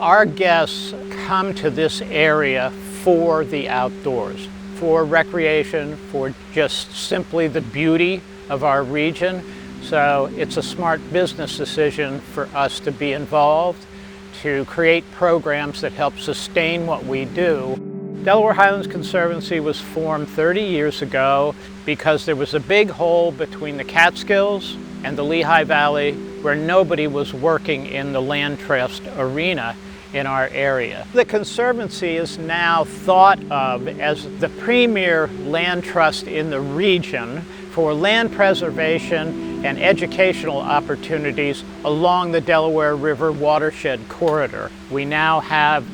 Our guests come to this area for the outdoors, for recreation, for just simply the beauty of our region. So it's a smart business decision for us to be involved, to create programs that help sustain what we do. Delaware Highlands Conservancy was formed 30 years ago because there was a big hole between the Catskills and the Lehigh Valley where nobody was working in the land trust arena in our area. The Conservancy is now thought of as the premier land trust in the region for land preservation and educational opportunities along the Delaware River watershed corridor. We now have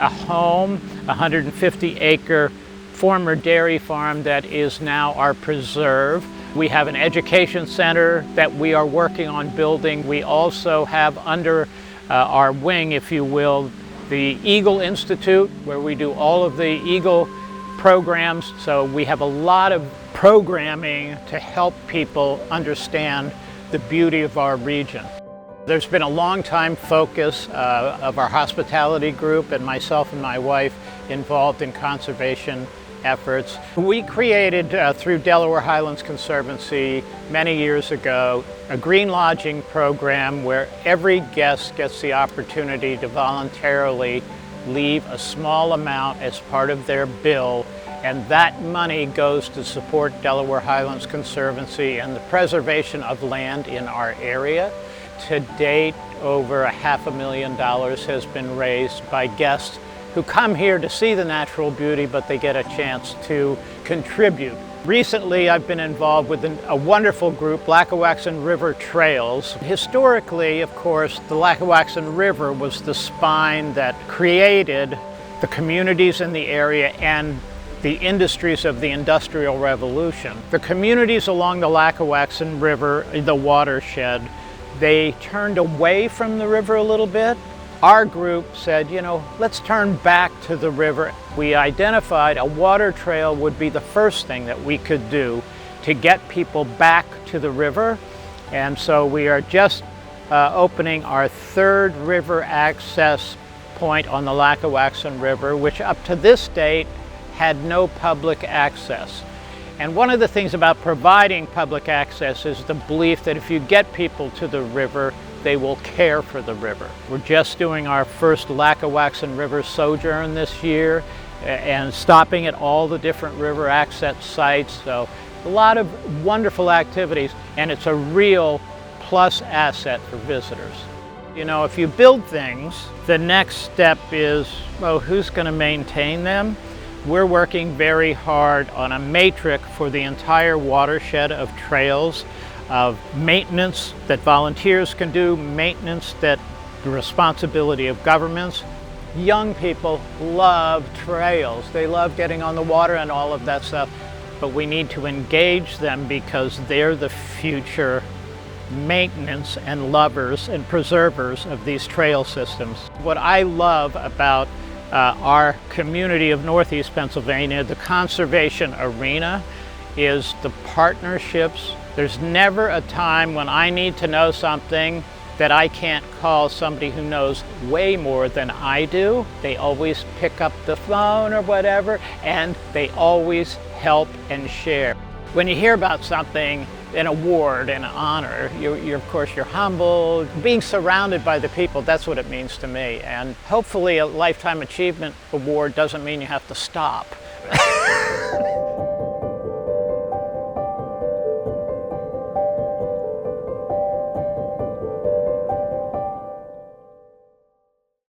a home, a 150-acre former dairy farm that is now our preserve. We have an education center that we are working on building. We also have under our wing, if you will, the Eagle Institute, where we do all of the Eagle programs. So we have a lot of programming to help people understand the beauty of our region. There's been a long time focus of our hospitality group and myself and my wife involved in conservation efforts. We created through Delaware Highlands Conservancy many years ago a green lodging program where every guest gets the opportunity to voluntarily leave a small amount as part of their bill, and that money goes to support Delaware Highlands Conservancy and the preservation of land in our area. To date, over $500,000 has been raised by guests who come here to see the natural beauty, but they get a chance to contribute. Recently, I've been involved with a wonderful group, Lackawaxen River Trails. Historically, of course, the Lackawaxen River was the spine that created the communities in the area and the industries of the Industrial Revolution. The communities along the Lackawaxen River, the watershed, they turned away from the river a little bit. Our group said, you know, let's turn back to the river. We identified a water trail would be the first thing that we could do to get people back to the river. And so we are just opening our third river access point on the Lackawaxen River, which up to this date had no public access. And one of the things about providing public access is the belief that if you get people to the river, they will care for the river. We're just doing our first Lackawaxen River sojourn this year and stopping at all the different river access sites. So a lot of wonderful activities, and it's a real plus asset for visitors. You know, if you build things, the next step is, well, who's going to maintain them? We're working very hard on a matrix for the entire watershed of trails, of maintenance that volunteers can do, maintenance that the responsibility of governments. Young people love trails. They love getting on the water and all of that stuff, but we need to engage them because they're the future maintenance and lovers and preservers of these trail systems. What I love about our community of Northeast Pennsylvania, the conservation arena, is the partnerships. There's never a time when I need to know something that I can't call somebody who knows way more than I do. They always pick up the phone or whatever, and they always help and share. When you hear about something, an award, an honor, of course you're humbled. Being surrounded by the people, that's what it means to me. And hopefully a Lifetime Achievement Award doesn't mean you have to stop.